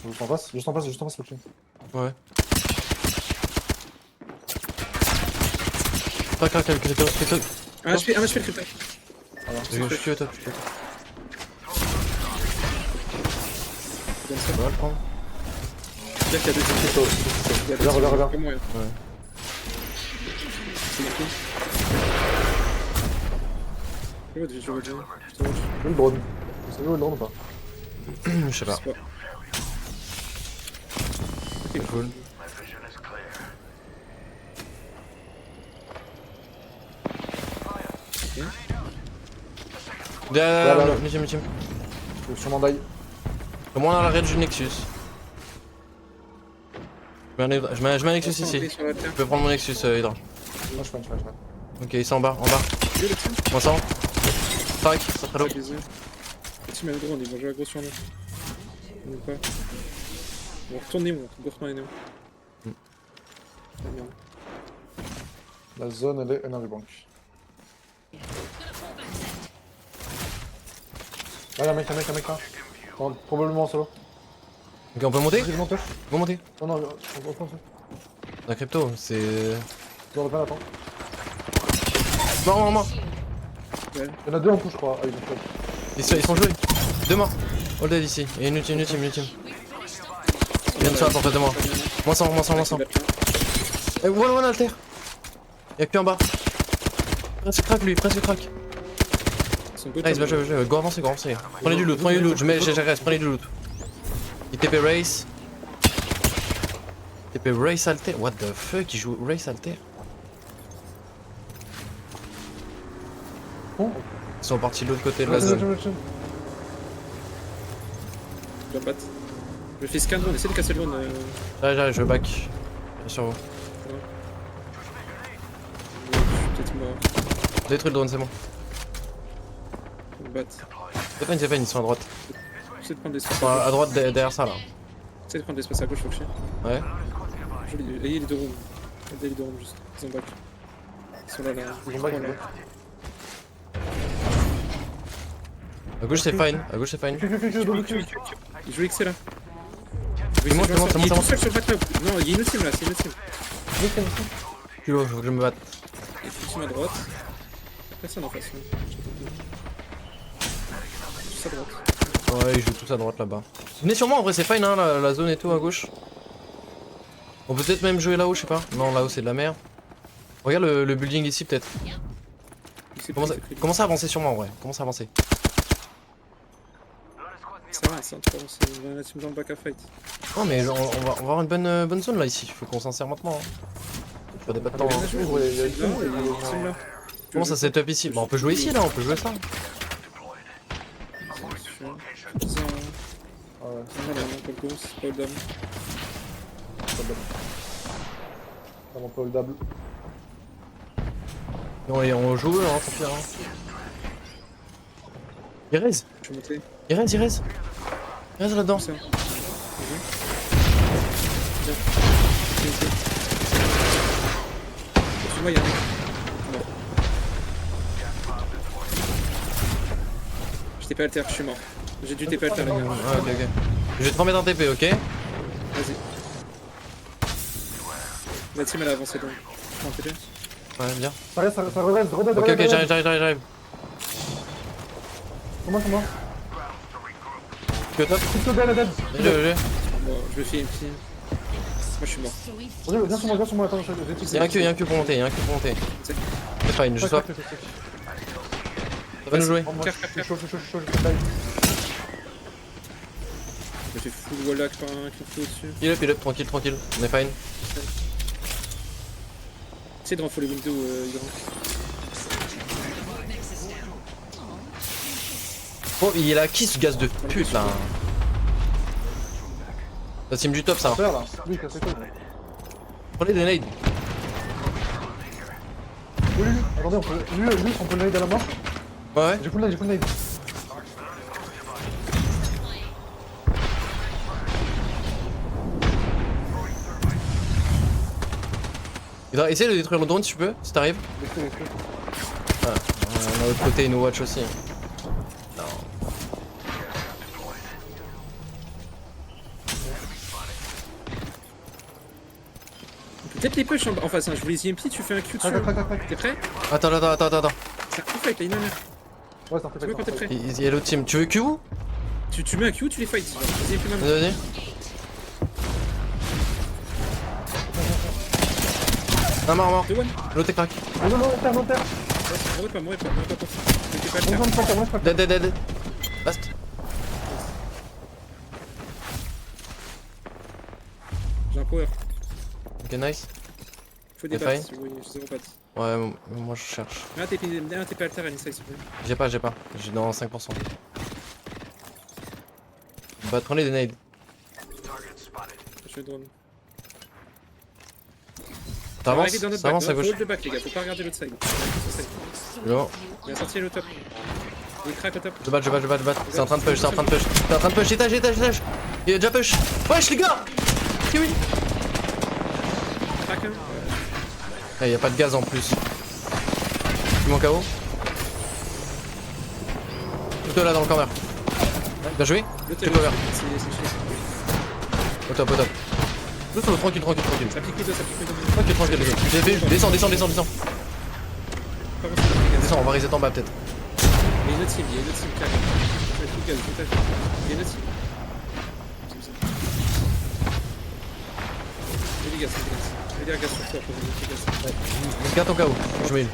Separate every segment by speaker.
Speaker 1: Juste en face, le chien.
Speaker 2: Ouais. Crac, crypto.
Speaker 3: Un HP le crypto.
Speaker 2: Je suis au top.
Speaker 3: Donne ça.
Speaker 2: On va le prendre.
Speaker 3: Là, qu'il y a deux crypto.
Speaker 1: Regarde.
Speaker 3: Comme moi.
Speaker 2: Ouais.
Speaker 3: C'est marqué. Je vois déjà.
Speaker 1: Où le drone? Vous savez où est le drone ou pas?
Speaker 2: Je sais pas.
Speaker 3: Ok,
Speaker 2: Cool. Derrière,
Speaker 1: Là.
Speaker 2: ultime.
Speaker 1: Je vais sûrement die.
Speaker 2: Au moins on a l'arrêt du Nexus. Je mets un Nexus ici. Je peux prendre mon Nexus, Hydra.
Speaker 1: Moi je fais.
Speaker 2: Ok, ils sont en bas. Moi 100. Tac, c'est très lourd.
Speaker 3: Si, mais le drone, ils vont jouer à gros sur nous. Ou pas. On retourne Nemo, go retourner Nemo. Ah merde.
Speaker 1: La zone elle est énorme banque. Ah, y'a un mec là. Probablement en solo.
Speaker 2: Ok, on peut monter?
Speaker 1: Vas-y, monte.
Speaker 2: On peut monter.
Speaker 1: Non, on fonce.
Speaker 2: La crypto, c'est.
Speaker 1: Dans le pan, attends.
Speaker 2: Non.
Speaker 3: Ouais.
Speaker 1: Il y en a deux en tout, je crois. Ah,
Speaker 2: Ils sont joués. Deux morts. All dead ici. Et une ultime. Il vient de swap en fait de moi. Moins 100. Et one alter. Y'a que plus en bas. Presque crack lui. Nice, je go avancer. Prenez du loot. J'ai reste, prenez du loot. Il TP race. TP race alter. What the fuck, il joue race alter.
Speaker 1: Bon.
Speaker 2: Ils sont partis de l'autre côté de la zone.
Speaker 3: Je dois battre. Je fais scan drone, essaie de casser le drone.
Speaker 2: J'arrive, je back. Bien sur vous.
Speaker 3: Je suis peut-être mort.
Speaker 2: Détruis le drone, c'est bon.
Speaker 3: Je vais battre.
Speaker 2: C'est fine, ils sont à droite.
Speaker 3: J'essaie de prendre
Speaker 2: Ils
Speaker 3: l'espace
Speaker 2: sont à droite derrière ça là.
Speaker 3: J'essaie de prendre l'espace à gauche, faut que je chie.
Speaker 2: Ouais.
Speaker 3: Ayez les deux rooms. Regardez les deux rooms juste. Ils ont back. Ils sont là.
Speaker 1: Ils ont back,
Speaker 3: Voilà.
Speaker 2: À gauche c'est fine.
Speaker 3: Il joue XC là.
Speaker 2: C'est moi.
Speaker 3: Il est tout seul sur le back là. Non, il y a une autre team là, c'est une autre team.
Speaker 2: Culot, faut que je me batte.
Speaker 3: Il y a une team à droite. Personne en face. Hein. Juste à droite.
Speaker 2: Ouais, ils jouent tous à droite là-bas. Venez sur moi, en vrai c'est fine hein, la zone et tout à gauche. On peut peut-être même jouer là-haut, je sais pas. Non, là-haut c'est de la merde. Regarde le building ici peut-être. Commence à avancer sur moi en vrai. Commence à avancer.
Speaker 3: Ça va, c'est un trop. C'est la team dans le back à fight.
Speaker 2: Non mais on va avoir une bonne zone là ici. Faut qu'on s'en serre maintenant. Hein. Faut des pas de temps. Hein.
Speaker 1: Il y a une team
Speaker 3: là.
Speaker 2: Comment ça setup ici? Bah on peut jouer ici là, on peut jouer ça.
Speaker 1: Vraiment pas holdable.
Speaker 2: Non, et on joue hein, tant pis. Hein. Il raise.
Speaker 3: Je suis monté.
Speaker 2: Il raise là-dedans.
Speaker 3: Ça. Moi, il y a un mec. Mort. Je t'ai pas alter, je suis mort. J'ai dû TP alter.
Speaker 2: Ah, ok. Je vais te remettre un TP, ok?
Speaker 3: Vas-y. La team elle a avancé donc. Je prends un TP.
Speaker 2: Ouais, bien.
Speaker 1: Ça redresse,
Speaker 2: Ok, j'arrive.
Speaker 1: Comment
Speaker 2: Tu es au top?
Speaker 1: Crypto dead.
Speaker 2: J'ai.
Speaker 3: Bon, je vais filer une petite. Moi je suis mort.
Speaker 1: Viens sur moi, attends,
Speaker 2: Y'a un Q pour monter.
Speaker 3: C'est
Speaker 2: C'est fine, je swap. Ça va nous jouer.
Speaker 1: Chaud.
Speaker 3: Je me fais full wallhack par un crypto dessus.
Speaker 2: Heal up, tranquille, on est fine.
Speaker 3: Essaye de renfouer les windows, Hydra.
Speaker 2: Oh, il est là, qui ce gaz de pute là? La team du top ça.
Speaker 1: Là. Oui, cassez quoi.
Speaker 2: Prenez des nades.
Speaker 1: Oui, attendez, on peut le nade à la mort.
Speaker 2: Ouais.
Speaker 1: J'ai full nade.
Speaker 2: Essaye de détruire le drone si tu peux, si t'arrives. Ah, on a l'autre côté une watch aussi. Non.
Speaker 3: Peut-être les push en bas. Enfin, je voulais les EMP, tu fais un Q dessus.
Speaker 1: Crac.
Speaker 3: T'es prêt?
Speaker 2: Attends.
Speaker 3: C'est un coup fight là, une manière.
Speaker 1: Ouais, c'est un
Speaker 3: Tu vois quand t'es prêt?
Speaker 2: Il y a l'autre team. Tu veux Q ou?
Speaker 3: Tu mets un Q, tu les fights. Les EMP maintenant.
Speaker 2: Vas-y. Un mort.
Speaker 3: 2-1.
Speaker 2: L'autre est crack.
Speaker 1: Non, terre.
Speaker 3: Mourez pas. T'es pas le
Speaker 1: Bon,
Speaker 3: terre.
Speaker 2: Dead. Last.
Speaker 3: J'ai un power.
Speaker 2: Ok, nice.
Speaker 3: Faut des
Speaker 2: T'es
Speaker 3: battes.
Speaker 2: fine?
Speaker 3: Oui, j'ai 0 battes.
Speaker 2: Ouais, moi je cherche.
Speaker 3: Mets un TP alter à l'inside s'il te plaît.
Speaker 2: J'ai pas. J'ai dans 5%. Bah, prenez des nades.
Speaker 3: Je fais drone.
Speaker 2: T'avances,
Speaker 3: Arrivez dans notre
Speaker 2: ça avance à
Speaker 3: back.
Speaker 2: gauche.
Speaker 3: Hold le back les gars, faut pas regarder l'autre side.
Speaker 2: Yo.
Speaker 3: Il a sorti le top. Il craque au top.
Speaker 2: Je bats. C'est en train de push. Étage. Il a déjà push. Wesh les gars. Oui.
Speaker 3: Craque un.
Speaker 2: Eh, y a pas de gaz en plus. Tu m'en KO. Plutôt là dans le corner. Bien joué.
Speaker 3: L'autre
Speaker 2: Tu cover.
Speaker 3: c'est chiant.
Speaker 2: Au top. Doucement, tranquille.
Speaker 3: Ça pique les deux.
Speaker 2: Tranquille. J'ai fait. Descends.
Speaker 3: Pas avancer,
Speaker 2: Descends, on va reset en bas peut-être.
Speaker 3: Il y a une autre team carré. Je fais tout gaz, tout à fait. Il y a une autre team. C'est ça. Fais des gaz. Fais des gaz sur toi, faut des gaz.
Speaker 2: Garde ton KO. Je mets une.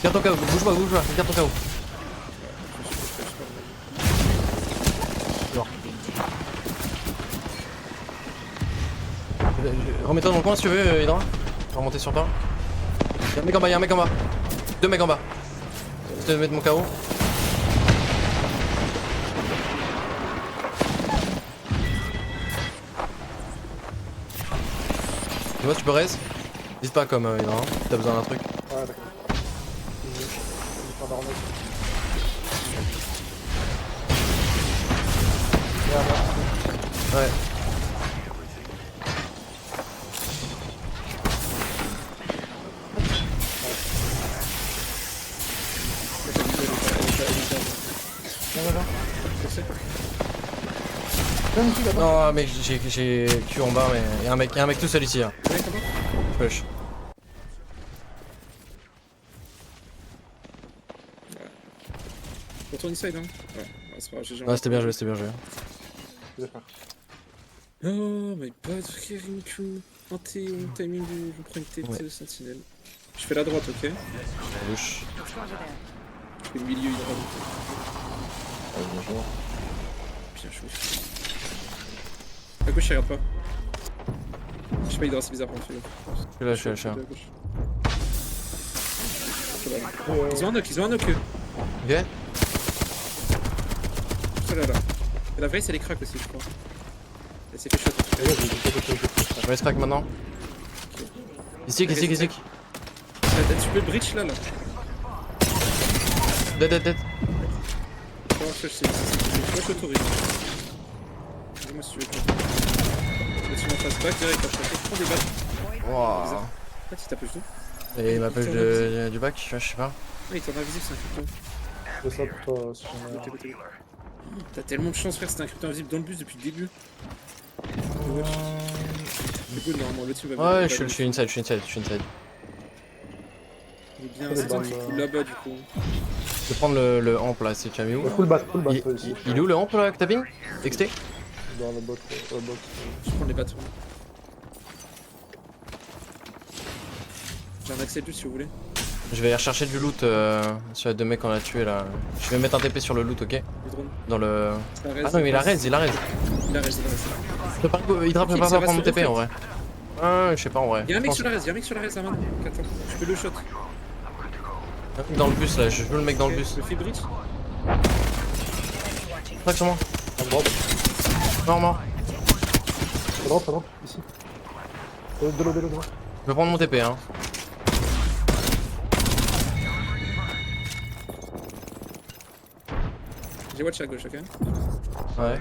Speaker 2: Garde ton KO. Bouge pas. Garde ton KO. Remets-toi dans le coin si tu veux, Hydra. Je vais remonter sur toi. Y'a un mec en bas, 2 mecs en bas. Je vais te mettre mon KO. Dis-moi si tu peux raise. Dis pas comme Hydra, hein, si t'as besoin d'un truc.
Speaker 1: Ouais, d'accord.
Speaker 2: Ouais. Non mec, j'ai Q en bas mais y'a un mec tout seul ici. Hein. Push.
Speaker 3: Retourne inside hein. Ouais, c'est pas grave, j'ai
Speaker 2: Ouais, c'était bien joué.
Speaker 3: Oh my god, frérine Q. En timing du. Je prends une TT de sentinelle. Je fais la droite, ok?
Speaker 2: Bouche.
Speaker 3: Je fais le milieu hydraulique. Bien joué. À gauche, il regarde pas. Je sais pas, Hydra, c'est bizarre quand on fait.
Speaker 2: Je suis là.
Speaker 3: Ils ont un knock.
Speaker 2: Ok.
Speaker 3: Oh là. Et la vraie, c'est les cracks aussi, je crois. Elle s'est fait shot.
Speaker 2: Je vais crack maintenant. Ici.
Speaker 3: Tu peux le breach là.
Speaker 2: Dead.
Speaker 3: Comment je sais, c'est autorise. Dis-moi si tu veux. Là, tu m'en fasses back direct, après, prends des balles.
Speaker 2: Wouah.
Speaker 3: En fait, il t'a push d'où?
Speaker 2: Et il m'appelle du bac, je sais pas.
Speaker 3: Ah, il t'en a invisible, c'est un crypto.
Speaker 1: Je fais ça pour toi si jamais.
Speaker 3: Côté. T'as tellement de chance, frère, c'était un crypto invisible dans le bus depuis le début. C'est good, normalement, le team va
Speaker 2: Ouais, je suis inside.
Speaker 3: Il est bien, c'est toi qui coule là-bas du coup.
Speaker 2: Je vais prendre le amp là, c'est tu as mis où?
Speaker 1: Full bat,
Speaker 2: Il est où le amp là que t'as ping? XT?
Speaker 1: dans le bot.
Speaker 3: Je prends les bâtons. J'ai un accès de si vous voulez.
Speaker 2: Je vais aller rechercher du loot sur les 2 mecs qu'on a tué là. Je vais mettre un TP sur le loot, ok?
Speaker 3: Les drones.
Speaker 2: Dans le.
Speaker 3: Ça reste,
Speaker 2: Ah non, mais il a raise.
Speaker 3: Il a raise.
Speaker 2: Hydra prépare
Speaker 3: ça
Speaker 2: à
Speaker 3: va
Speaker 2: prendre mon
Speaker 3: sur
Speaker 2: TP en vrai. Ah, je sais pas en vrai.
Speaker 3: Y'a un mec
Speaker 2: Je
Speaker 3: sur la raise, là maintenant. Attends, je peux le shot.
Speaker 2: pense- Dans le bus là, je veux le mec dans le bus.
Speaker 3: Je fais bridge.
Speaker 2: Crac sur moi.
Speaker 1: À droite,
Speaker 2: Mort.
Speaker 1: ici. De l'eau.
Speaker 2: Je vais prendre mon TP hein.
Speaker 3: J'ai watch à gauche, ok?
Speaker 2: Ouais.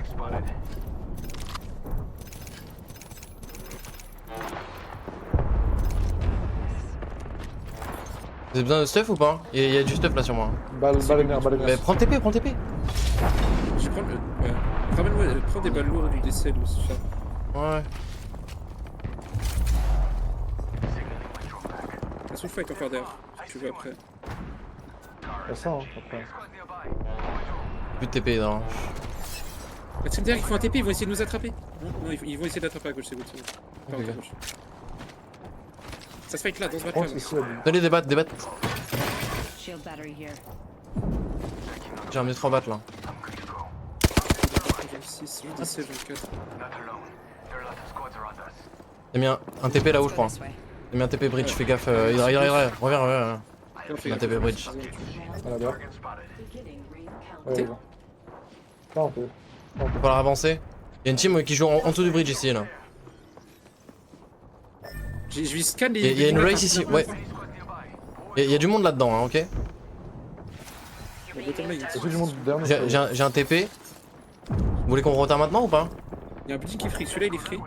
Speaker 2: Vous avez besoin de stuff ou pas? Il y a du stuff là sur moi.
Speaker 1: Balle et nerf.
Speaker 2: Mais prends le TP.
Speaker 3: Je prends le. Ouais. Ramène-moi, prends des balles lourdes du décès, le chat.
Speaker 2: Ouais.
Speaker 3: La soul fight encore derrière, si tu veux après.
Speaker 1: Y'a ça, hein, après.
Speaker 2: Plus de TP là.
Speaker 3: La team derrière, ils font un TP, ils vont essayer de nous attraper. Non, non, ils vont essayer d'attraper à gauche, c'est good. Pardon,
Speaker 2: Ok.
Speaker 3: à gauche. Ça se fight là, dans ce
Speaker 1: Je
Speaker 3: battle
Speaker 1: pense
Speaker 3: là.
Speaker 1: ici, elle dit.
Speaker 2: Allez, débattre, débattre.
Speaker 4: Shield battery here.
Speaker 2: J'ai un mieux 3 battre là.
Speaker 3: 26, je dis 16, 24.
Speaker 2: J'ai mis un TP là-haut, je
Speaker 4: Go
Speaker 2: crois.
Speaker 4: this way.
Speaker 2: J'ai mis un TP bridge, fais gaffe. Il reviens.
Speaker 3: Reviens.
Speaker 2: Un TP bridge.
Speaker 1: À la barre. Ouais, ouais. Là, on peut.
Speaker 2: On peut pas la avancer. Y'a une team qui joue en dessous du bridge ici là.
Speaker 3: Je lui scanne les.
Speaker 2: Y'a une race ici, ouais. Y'a du monde là-dedans, hein, ok.
Speaker 3: Le bottom là, il
Speaker 1: Y'a tout du monde derrière nous.
Speaker 2: J'ai un TP. Vous voulez qu'on retard maintenant ou pas?
Speaker 3: y a un building qui est free, celui-là il est free. Tu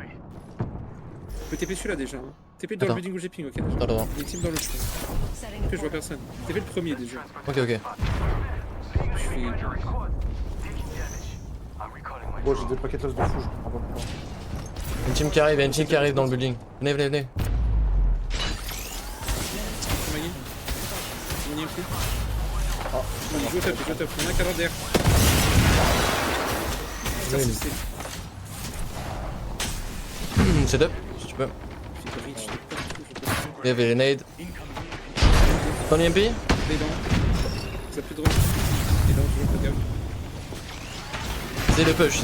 Speaker 3: peux TP celui-là déjà. Hein. TP dans
Speaker 2: Attends.
Speaker 3: le building où j'ai ping, ok déjà.
Speaker 2: Attends.
Speaker 3: Il y a une team dans le trou.
Speaker 4: Setting
Speaker 3: Ok,
Speaker 4: a
Speaker 3: je vois personne. TP le premier déjà.
Speaker 2: Ok.
Speaker 3: Je fais.
Speaker 1: Bon, j'ai des paquets de fou, je comprends pas pourquoi.
Speaker 2: Une team qui arrive, y'a une team qui arrive dans le building. Venez.
Speaker 3: Magny. Magny aussi. Ah, il joue au top, il y en a un qui a derrière. Ça,
Speaker 2: Oui.
Speaker 3: c'est.
Speaker 2: C'est up, si tu peux.
Speaker 3: Putain, reach, de partout, je peux pas.
Speaker 2: Il y avait les nades. Ton EMP?
Speaker 3: Les dents. Ça a plus de drone. Les dents, je regarde.
Speaker 2: C'est le push.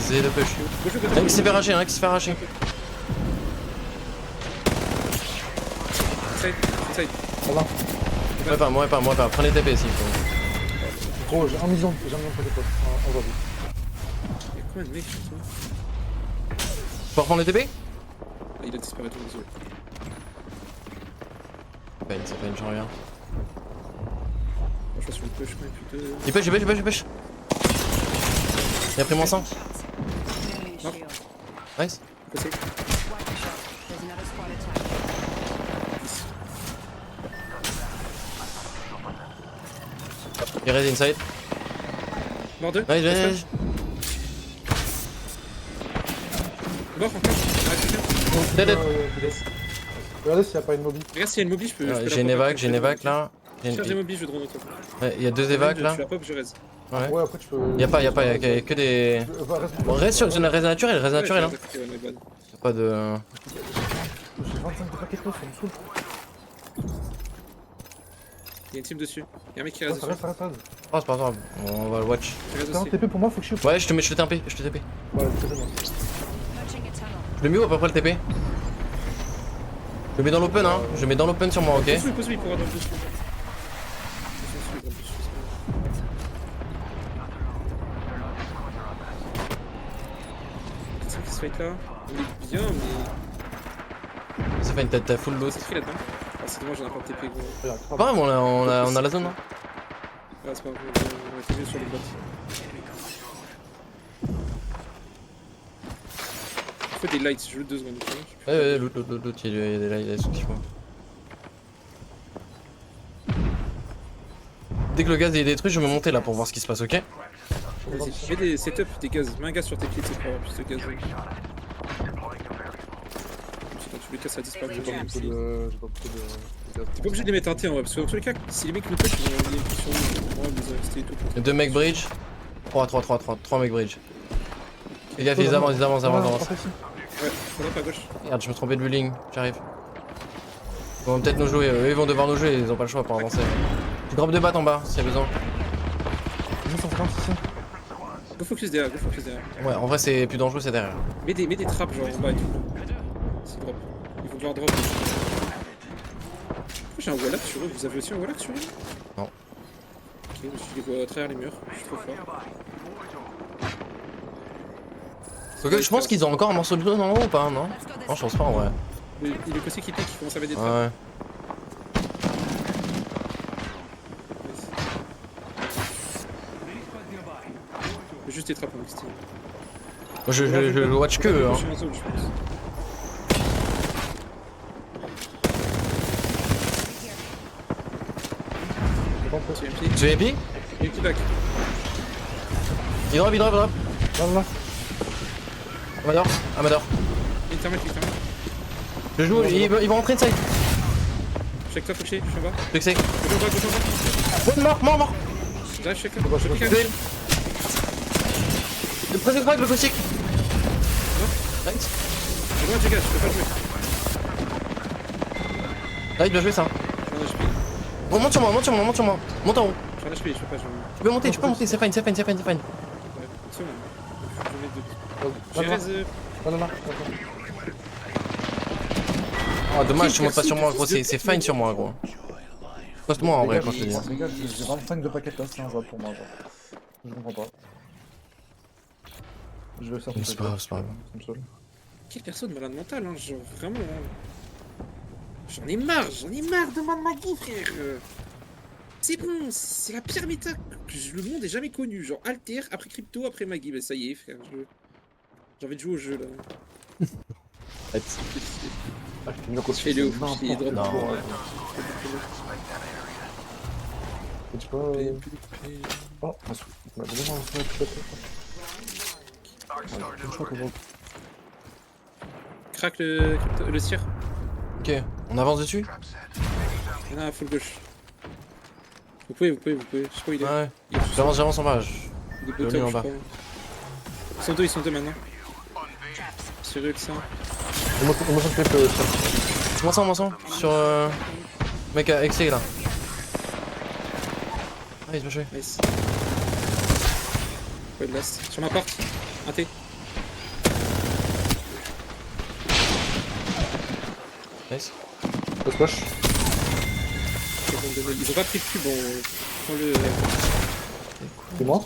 Speaker 2: Un qui s'est fait arracher,
Speaker 3: Inside.
Speaker 1: Voilà.
Speaker 2: Moi pas. Prenez TP s'il faut.
Speaker 1: Gros, j'ai 1 million de paquets de potes. Aujourd'hui.
Speaker 3: Y'a combien de mecs sur toi?
Speaker 2: Faut reprendre les TP?
Speaker 3: Ah, il a disparu tout désolé.
Speaker 2: Ça fait une j'en reviens.
Speaker 3: Moi je suis sur le push, mais putain.
Speaker 2: Il push. Il a pris moins 100.
Speaker 4: enemy
Speaker 3: Non.
Speaker 4: shield.
Speaker 2: Nice.
Speaker 3: Passé.
Speaker 4: Watch the shot. There's another squad attack.
Speaker 2: Il reste inside.
Speaker 3: Mort 2.
Speaker 2: Nice.
Speaker 3: Mort encore. Arrête, quelqu'un.
Speaker 2: Dead.
Speaker 1: Regardez s'il y a pas une mobile.
Speaker 3: Regarde s'il y a une mobile, je peux.
Speaker 2: J'ai une évac là.
Speaker 3: Charge des mobiles, je drone autour.
Speaker 2: Ouais, il y a 2 évacs là.
Speaker 3: Tu la pop, je reste.
Speaker 2: Ouais.
Speaker 1: Ouais, après tu peux.
Speaker 2: Y'a pas, que des. Bon, reste sur une raise naturelle, hein.
Speaker 3: Ouais, my bad.
Speaker 2: Y'a pas de.
Speaker 1: J'ai 25 de paquets de potes, ça me saoule.
Speaker 3: Il y a une team dessus. Y'a un mec qui
Speaker 1: Ouais,
Speaker 3: reste
Speaker 1: ça
Speaker 3: dessus.
Speaker 1: reste.
Speaker 2: Oh, c'est pas grave. On va le watch.
Speaker 3: Qui reste
Speaker 1: T'as un
Speaker 3: aussi.
Speaker 1: TP pour moi, faut que je shoot.
Speaker 2: Ouais, je te TP.
Speaker 1: Ouais, TP moi.
Speaker 4: Punching a tunnel.
Speaker 2: Je le mets où à peu près le TP? Je le mets dans l'open, hein. Je le mets dans l'open sur moi, ok?
Speaker 3: Pose-lui, il pourra dans le dessus. C'est qui se fight là? On est bien, mais.
Speaker 2: Ça fait une tête full loot.
Speaker 3: C'est qui là-dedans? Ah, c'est dommage, j'en ai pas de TP gros.
Speaker 1: Regarde,
Speaker 2: Pas grave, on a la zone, hein.
Speaker 3: Ah, c'est pas grave, on va tirer sur les bots. Il faut des lights, je veux 2 secondes.
Speaker 2: Ouais, loot, il y a des sous qu'il faut. Dès que le gaz est détruit, je vais me monter là pour voir ce qui se passe, ok?
Speaker 3: Vas-y, mets des setups, des gaz. Mets un gaz sur tes pieds, c'est pour avoir plus de gaz. Dans tous les cas, ça disparaît.
Speaker 1: J'ai pas beaucoup de.
Speaker 3: T'es pas obligé de les mettre un T en vrai, parce que dans tous les cas, si les mecs nous push, ils vont les sur nous. On va les rester et tout.
Speaker 2: Il y a 2 mecs bridge. 3 mecs bridge. Les gars, ils avancent.
Speaker 3: Ouais, faudra pas à gauche.
Speaker 2: Merde, je me trompais de building, j'arrive. Ils vont peut-être nous jouer, eux ils vont devoir nous jouer, ils ont pas le choix pour avancer. Tu drop 2 battes en bas s'il y a besoin.
Speaker 3: Go focus derrière,
Speaker 2: Ouais, en vrai c'est plus dangereux, c'est derrière.
Speaker 3: Mets des trappes genre en bas et tout. C'est drop. Ils vont devoir drop. Pourquoi j'ai un wallach sur eux? Vous avez aussi un wallach sur eux?
Speaker 2: Non.
Speaker 3: Ok, je les vois à travers les murs, je suis trop fort.
Speaker 2: Ok, je pense qu'ils ont encore un morceau de zone en haut ou pas, non? Non, je pense pas en vrai.
Speaker 3: Il est possible qu'il pique, il commence à mettre des trappes.
Speaker 2: Ouais.
Speaker 3: Juste des trappes en Steve.
Speaker 2: Moi je watch que eux, hein.
Speaker 3: Je suis en zone, je pense.
Speaker 2: Tu es épi?
Speaker 3: Il y a un petit back.
Speaker 2: Il drop.
Speaker 5: Là, là.
Speaker 2: Amador.
Speaker 3: Il termine.
Speaker 2: Je joue, il va rentrer inside.
Speaker 3: Check toi, Fauché, je suis en bas.
Speaker 2: Je sais.
Speaker 3: Gauche en bas.
Speaker 2: Mort.
Speaker 3: J'arrive, check toi. Je pique
Speaker 2: Tué. Le presque crack, le caustique. Nice.
Speaker 3: C'est loin, Jega, je peux pas jouer.
Speaker 2: Nice, bien joué ça.
Speaker 3: Je suis en HP.
Speaker 2: Bon, monte sur moi. Monte en haut.
Speaker 3: Je suis en HP, je peux pas jouer.
Speaker 2: Tu peux monter, c'est fine.
Speaker 3: Ouais, une seconde. Je vais mettre deux. J'ai
Speaker 5: Là.
Speaker 2: Ah, dommage, tu montes pas sur moi, gros. C'est fine sur moi, gros. Poste-moi en vrai quand je te dis.
Speaker 5: Les gars, j'ai 25 de paquets là, c'est un job pour moi. Genre. Je comprends pas. Je vais faire
Speaker 2: C'est pas grave.
Speaker 5: Ça me saoule.
Speaker 3: Quelle personne malade mentale, hein, genre vraiment. J'en ai marre de moi de Maggie, frère. C'est bon, c'est la pire méta que le monde ait jamais connue. Genre Alter, après Crypto, après Maggie. Mais ça y est, frère. J'ai envie de jouer au jeu là.
Speaker 5: Ah, je mieux
Speaker 3: Fais le ouf, il est drôle.
Speaker 2: Non.
Speaker 5: Tu peux. Oh, ma soupe.
Speaker 3: Craque le tir.
Speaker 2: Ok, on avance dessus?
Speaker 3: Ah, full gauche. Vous pouvez. Je sais pas où il est.
Speaker 2: Ouais.
Speaker 3: Il est tout seul.
Speaker 2: J'avance en bas.
Speaker 3: Il est
Speaker 2: le
Speaker 3: bottom,
Speaker 2: lis en
Speaker 3: je
Speaker 2: bas.
Speaker 3: crois. Ils sont deux maintenant. Cyril, ça.
Speaker 5: On me sent que
Speaker 2: Mon sang. Sur. Mec à XC là. Ah, il se joué.
Speaker 3: Nice. Ouais, de last. Sur ma porte. Un T.
Speaker 2: Nice.
Speaker 5: splash.
Speaker 3: Ils ont pas pris le cube, prends le.
Speaker 5: C'est moi?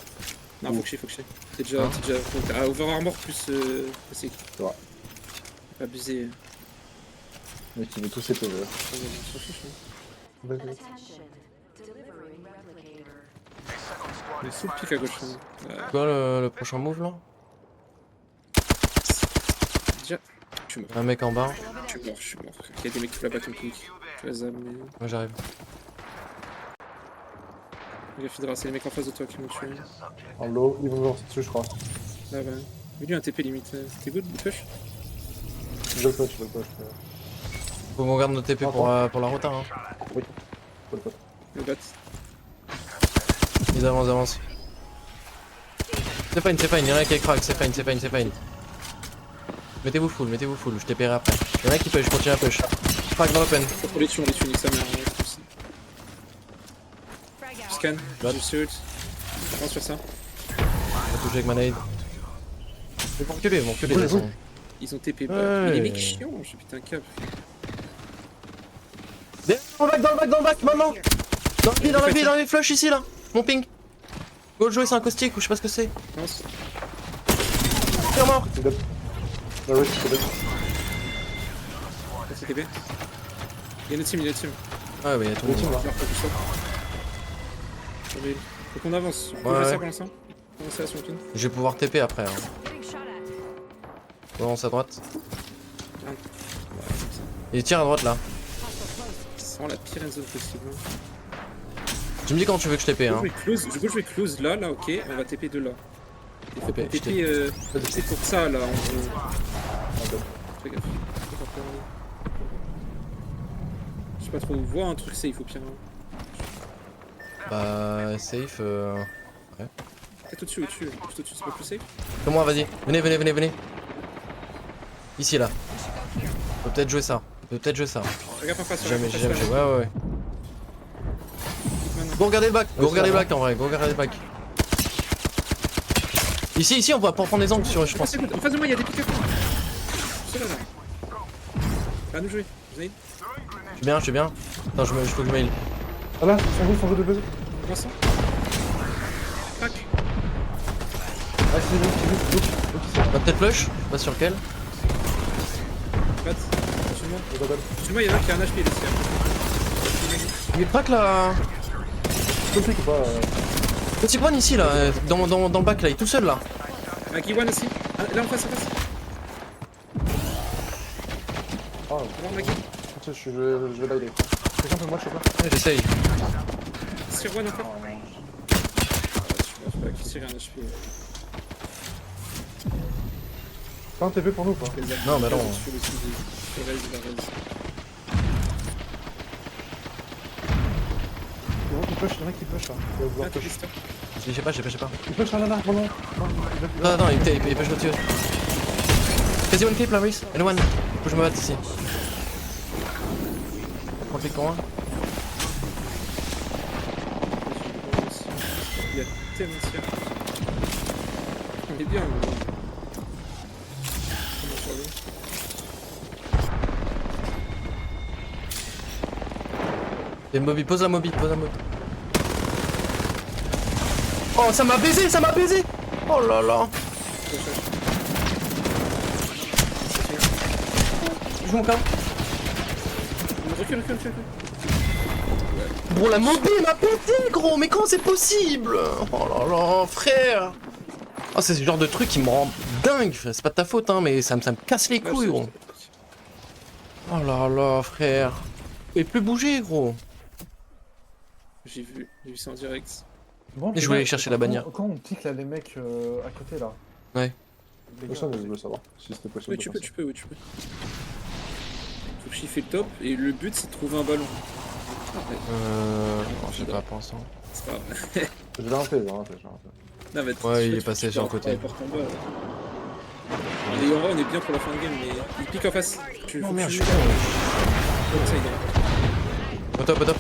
Speaker 3: Non, faut que je. T'es déjà. Donc, à over armor plus. C'est
Speaker 5: vrai.
Speaker 3: Abusé.
Speaker 5: Mec, il met tous ses PV.
Speaker 3: On s'en fiche, hein.
Speaker 5: Vas-y.
Speaker 3: Il est sous le pic à gauche. Hein.
Speaker 2: Quoi le prochain move là?
Speaker 3: Déjà. Je suis mort.
Speaker 2: Un mec en bas.
Speaker 3: Je suis mort. Il y a des mecs qui font la bâton pick. Je les aime, mais.
Speaker 2: Moi j'arrive.
Speaker 3: Il faudra, c'est les mecs en face de toi qui m'ont tué.
Speaker 5: En low, ils vont me lancer dessus, je crois.
Speaker 3: Là, ouais. Mais lui, un TP limite. T'es good, le push?
Speaker 5: Je le push.
Speaker 2: Faut qu'on garde notre TP pour la rota. Hein.
Speaker 5: Oui. Je le push.
Speaker 3: Le bat.
Speaker 2: Ils avancent. C'est fine, il y en a qui est crack, c'est fine. Mettez-vous full, je TP'rai après. Il y en a qui push, je continue à push. Crack dans l'open.
Speaker 3: On les tue, nique sa mère.
Speaker 4: Frag out.
Speaker 3: Scan,
Speaker 2: Bat.
Speaker 3: je shoot. Je pense sur ça.
Speaker 2: On va toucher avec ma nade. Ils vont reculer, de toute façon.
Speaker 3: Ils ont TP back.
Speaker 2: Ouais.
Speaker 3: Mais les mecs chiants, j'ai putain un cap.
Speaker 2: Dans le back, maintenant. Dans la vie, flush ici là. Mon ping. Go le jouer, c'est un caustique ou je sais pas ce que c'est.
Speaker 3: Lance.
Speaker 2: Tire mort.
Speaker 5: C'est dead. Ah oui, c'est dead.
Speaker 3: C'est TP. Il y a une team.
Speaker 2: Ah oui, il y a tout le
Speaker 5: Le team
Speaker 2: monde.
Speaker 5: là.
Speaker 3: Alors, faut que je saute. Faut qu'on avance. On peut faire ça pour l'instant. Commencer à son tour.
Speaker 2: Je vais pouvoir TP après. Hein.
Speaker 4: Getting shot at.
Speaker 2: On avance à droite.
Speaker 3: Ouais,
Speaker 2: Il tire à droite là.
Speaker 3: c'est vraiment la pire end zone possible. Hein.
Speaker 2: Tu me dis quand tu veux que je TP.
Speaker 3: Je
Speaker 2: Hein.
Speaker 3: peux jouer close là, ok, on va TP de là. Il faut
Speaker 2: TP,
Speaker 3: qu'on TP, c'est pour ça là, en gros. Fais gaffe. Je sais pas trop, vois un truc safe au pire. Hein.
Speaker 2: Bah, safe.
Speaker 3: Peut-être au-dessus, juste au-dessus, c'est pas plus safe.
Speaker 2: Comme moi, vas-y. Venez. Ici là. On peut peut-être jouer ça.
Speaker 3: Regarde en face,
Speaker 2: Jamais.
Speaker 3: regarde en face,
Speaker 2: Ouais.
Speaker 3: maintenant.
Speaker 2: Go regarder le back, en vrai. Go regarder le back. Ici, on va pour prendre les angles sur, je pense.
Speaker 3: En face de moi, il y a des pick-up. C'est là. À nous jouer, Zayn.
Speaker 2: Je suis bien. Attends, je faut que je mail.
Speaker 5: Ah là, son jeu de buzz.
Speaker 3: Vincent. Crac.
Speaker 5: Ah, c'est
Speaker 2: On va peut-être flush. Pas sur lequel.
Speaker 3: Bat. Au-dessus de moi, il y en a un qui a un HP ici.
Speaker 2: Il est crack là.
Speaker 5: Comme c'est pas.
Speaker 2: Petit one ici là. Dans le back là. Il est tout seul là.
Speaker 3: Maggie One aussi. Ah, là en face.
Speaker 5: Ah,
Speaker 3: Alors Maggie.
Speaker 5: je vais l'aider. Quelqu'un peut moi, je sais pas.
Speaker 2: Ouais, j'essaye.
Speaker 3: Sur One encore.
Speaker 5: Oh non.
Speaker 3: Je sais pas qui tirer un HP.
Speaker 5: T'as un TP pour nous, quoi.
Speaker 2: Non, bah non.
Speaker 3: Sur le site de Perez, il va raise.
Speaker 5: Il y en a qui push, il y en a qui push là. Il va
Speaker 3: Ah,
Speaker 5: vouloir
Speaker 3: t'as
Speaker 5: push.
Speaker 3: vu ça?
Speaker 2: Je sais pas,
Speaker 5: Il push là, non, non.
Speaker 2: Non, non, il peut jouer dessus. Vas-y, one clip là, Reese. And one. Faut que je me batte ici. Prends le clic pour moi.
Speaker 3: Il y a tellement de tirs. On est bien, mais bon. Comment sur lui?
Speaker 2: Et Moby, pose la Moby, pose la Moby. Oh, ça m'a baisé, ça m'a baisé. Oh là là. Je joue mon cas.
Speaker 3: Recule.
Speaker 2: Bro, la Moby m'a pété, gros. Mais comment c'est possible? Oh là là, frère. Oh, c'est ce genre de truc qui me rend dingue. C'est pas de ta faute, hein, mais ça me casse les couilles, gros. Oh là là, frère. Vous pouvez plus bouger, gros.
Speaker 3: J'ai vu ça en direct.
Speaker 5: Bon,
Speaker 2: Et je voulais aller chercher la bannière.
Speaker 5: Quand on pique là les mecs à côté là.
Speaker 2: Ouais.
Speaker 5: Les gars, je veux savoir si c'était possible.
Speaker 3: Oui, tu peux. Faut que j'y fais le top et le but c'est de trouver un ballon.
Speaker 2: Non, je sais pas pour l'instant.
Speaker 3: C'est pas vrai.
Speaker 5: Je l'ai raté.
Speaker 3: Non, mais
Speaker 2: Ouais, il est
Speaker 3: tu
Speaker 2: passé sur le côté.
Speaker 3: portes en bas. Et en vrai, on est bien pour la fin de game, mais il pique en face.
Speaker 2: Oh merde, je suis
Speaker 3: con. Ça, il est.
Speaker 2: Au top, au top.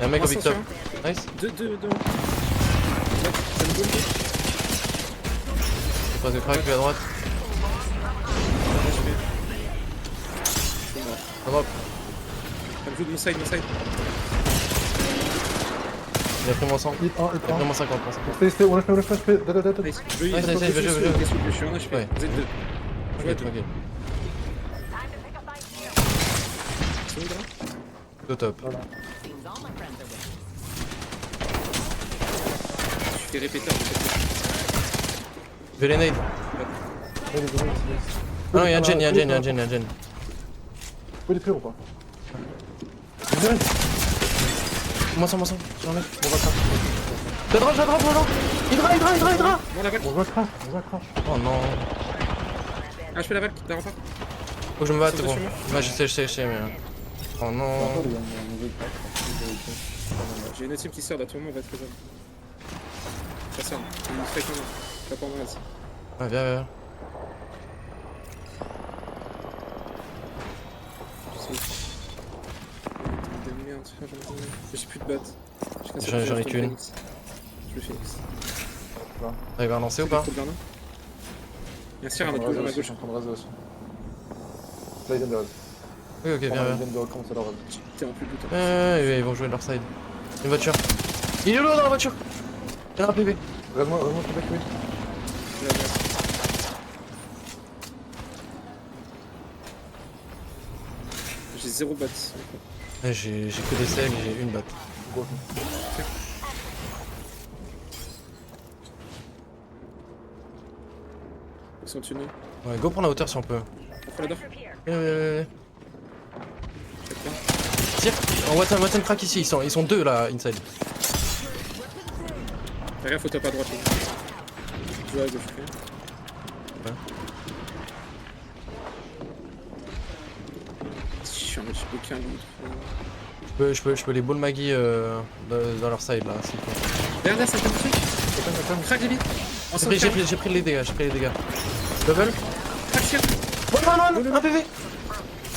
Speaker 2: Y'a un mec au big top. Nice.
Speaker 3: Deux. Ça me boule.
Speaker 2: Je passe de crack, lui à droite. À droite.
Speaker 3: Ça me joue de mon side.
Speaker 2: Il a pris mon 100.
Speaker 5: Il
Speaker 2: Il a pris mon 50.
Speaker 5: Stay, on l'a fait.
Speaker 3: Nice. Je
Speaker 2: Nice, nice,
Speaker 3: je
Speaker 2: je
Speaker 3: suis en HP.
Speaker 2: Ouais.
Speaker 3: Z2. Je vois
Speaker 2: Ok,
Speaker 3: tout.
Speaker 2: ok.
Speaker 3: C'est où, là?
Speaker 2: Au top.
Speaker 3: Je fais répéter.
Speaker 2: Je vais les nade. Ah non, y'a un gen.
Speaker 5: Vous pouvez les faire ou pas?
Speaker 2: Moi 100, sur un mec. On va crash. Je drop. Hydra.
Speaker 3: Bon, la vague.
Speaker 5: On va crash.
Speaker 2: Oh non.
Speaker 3: Ah, je fais la vague, t'as rempart.
Speaker 2: Faut que je me batte,
Speaker 3: Ils sont
Speaker 2: gros.
Speaker 3: dessus,
Speaker 2: Ouais, je sais, mais. Oh non.
Speaker 3: J'ai une autre team qui sort, la tourmente va être très bonne. Ça sort. Il fait quand même. Pas pour moi, vas-y.
Speaker 2: Ouais, viens.
Speaker 3: De merde, j'ai plus de battes.
Speaker 2: J'en ai qu'une.
Speaker 3: Je le fais.
Speaker 2: T'arrives à relancer ou pas?
Speaker 3: Il y a un tir à ma gauche.
Speaker 5: Je suis en train de raser aussi. Là, ils viennent de raser.
Speaker 2: Oui, ok, viens.
Speaker 5: Ils viennent de recommencer leur rase.
Speaker 3: T'es en plus de temps.
Speaker 2: Ouais, ils vont jouer de leur side. Une voiture. Il est lourd dans la voiture. Il y en a un PV.
Speaker 5: Reste-moi, avec lui.
Speaker 3: J'ai 0 battes.
Speaker 2: Ouais, j'ai que des segs, j'ai une batte.
Speaker 5: Go.
Speaker 3: Ils sont dessus de nous.
Speaker 2: Ouais, go prendre la hauteur si on peut.
Speaker 3: On fait la door. Check bien.
Speaker 2: Tire. En Watson crack ici, ils sont deux là, inside.
Speaker 3: Fais gaffe au top à droite. Là. Je joue à gauche.
Speaker 2: Ouais.
Speaker 3: Chiant, mais j'ai aucun loot.
Speaker 2: Je peux les ball Maggie dans leur side là, s'il faut.
Speaker 3: Derrière, ça fait un truc. Crack les billes.
Speaker 2: J'ai pris les dégâts, Level.
Speaker 3: Crack tir.
Speaker 2: Un PV.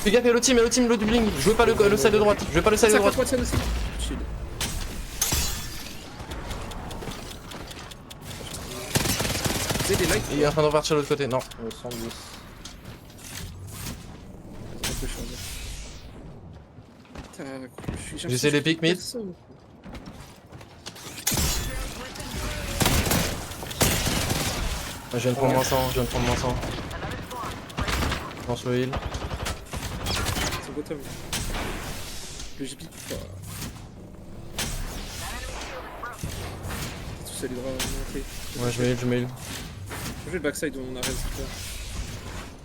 Speaker 2: Fais gaffe, y'a l'autre team, l'autre bling. Jouez pas le side de droite. Jouez pas le side de droite.
Speaker 3: Watson aussi. Shield. Vous avez des likes?
Speaker 2: Il est en train de repartir de l'autre côté, non.
Speaker 5: 110.
Speaker 3: On peut changer.
Speaker 2: J'essaie les pics mid. Je viens de prendre moins 100, Je lance le heal.
Speaker 3: C'est bottom. Le JP. Tout ça, les droits montés.
Speaker 2: Ouais, je mets heal.
Speaker 3: Je vais le backside où on a raison.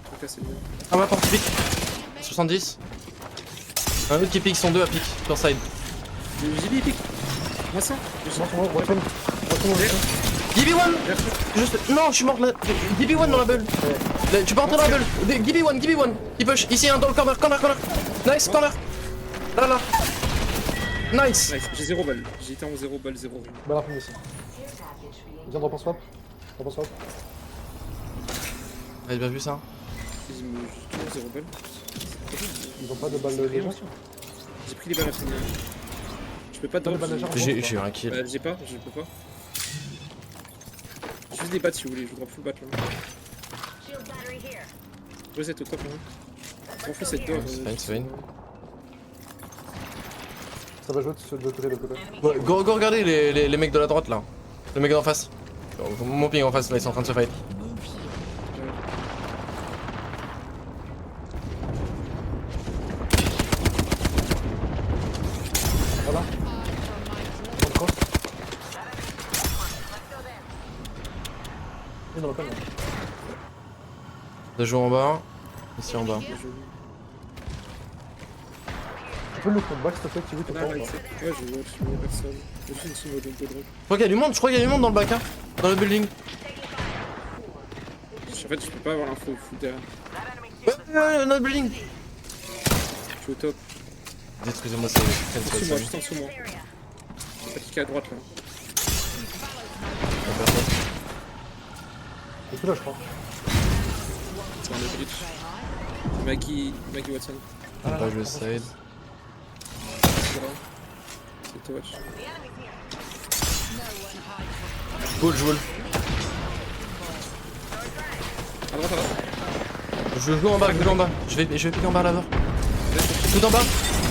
Speaker 3: En tout cas, c'est bien.
Speaker 2: Ah bah, porte pique. 70. Un autre qui pique, ils sont deux à pique, sur side.
Speaker 3: Le JP il pique. Moi 100.
Speaker 5: Watson.
Speaker 2: DB1. Juste. Non, je suis mort là. DB1 dans la bulle. Tu peux rentrer dans la bulle. DB1. Il push. Ici, dans le corner. Nice, corner. Là. Nice.
Speaker 3: Nice, j'ai 0 balles. J'ai été en 0 balles, 0 ring.
Speaker 5: Balle rapide ici. Viens de repense swap. Repense swap.
Speaker 2: J'ai bien vu ça.
Speaker 3: J'ai mis toujours 0 balles.
Speaker 5: Ils ont pas de balle légère.
Speaker 3: J'ai pris les balles à finir. Je peux pas
Speaker 5: Pas de
Speaker 3: drop.
Speaker 5: balle légère.
Speaker 2: J'ai eu un kill.
Speaker 3: J'ai pas, je peux pas. Juste des battes si vous voulez, je drop full bat là. Reset au top là. On fait cette door.
Speaker 2: C'est fine.
Speaker 5: Ça va jouer de l'autre côté, de l'autre côté.
Speaker 2: Ouais, go regarder les mecs de la droite là. Le mec d'en face. Mon ping en face là, ils sont en train de se fight.
Speaker 5: Voilà. On le cross. Il est dans l'open là.
Speaker 2: Deux joueurs en bas. Ici en bas.
Speaker 5: Tu peux le combat s'il te plaît, tu veux, t'es pas en bas.
Speaker 3: Ouais, je vois, je suis personne. Je suis une sumo donc de drop.
Speaker 2: Je crois qu'il y a du monde dans le bac hein. Dans le building.
Speaker 3: En fait, je peux pas avoir l'info full derrière.
Speaker 2: Ouais, dans le building.
Speaker 3: Je suis au top.
Speaker 2: Excusez-moi, c'est
Speaker 3: Sous moi, juste en dessous moi. J'ai pas kické à droite là.
Speaker 5: Et tout là, je crois.
Speaker 3: C'est un autre glitch. Maggie Watson.
Speaker 2: Pas jouer side.
Speaker 3: Voilà. C'est toi.
Speaker 2: Joule.
Speaker 3: À droite.
Speaker 2: Je joue en bas. Je vais piquer en bas là-bas. Tout en bas.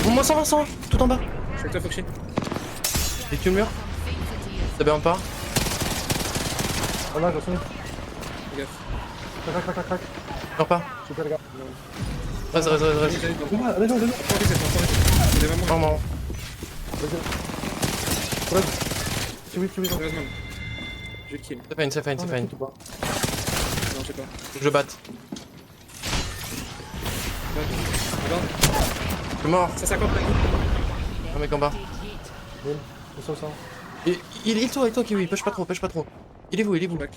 Speaker 2: Moi 120. Tout en bas.
Speaker 3: Je suis avec toi, Foxy.
Speaker 2: Et tu le mur. Ça burn pas.
Speaker 5: Voilà, je suis.
Speaker 3: Fais gaffe.
Speaker 5: Crac.
Speaker 2: Meurs pas.
Speaker 5: Super les gars.
Speaker 2: Reste.
Speaker 5: Allez, allez.
Speaker 3: Encore reset. C'est vraiment.
Speaker 2: Vraiment.
Speaker 5: Ouais. Tu oui.
Speaker 3: Sérieusement. Je vais le kill.
Speaker 2: C'est fine.
Speaker 5: Ou pas.
Speaker 3: Non, j'ai pas.
Speaker 2: Faut que je batte.
Speaker 3: Là.
Speaker 2: Je suis mort.
Speaker 3: Ça 50
Speaker 2: Un mec en bas.
Speaker 5: Bien. Au sol.
Speaker 2: Il est toi, Kiwi. Push pas trop. Il est vous.
Speaker 3: Back.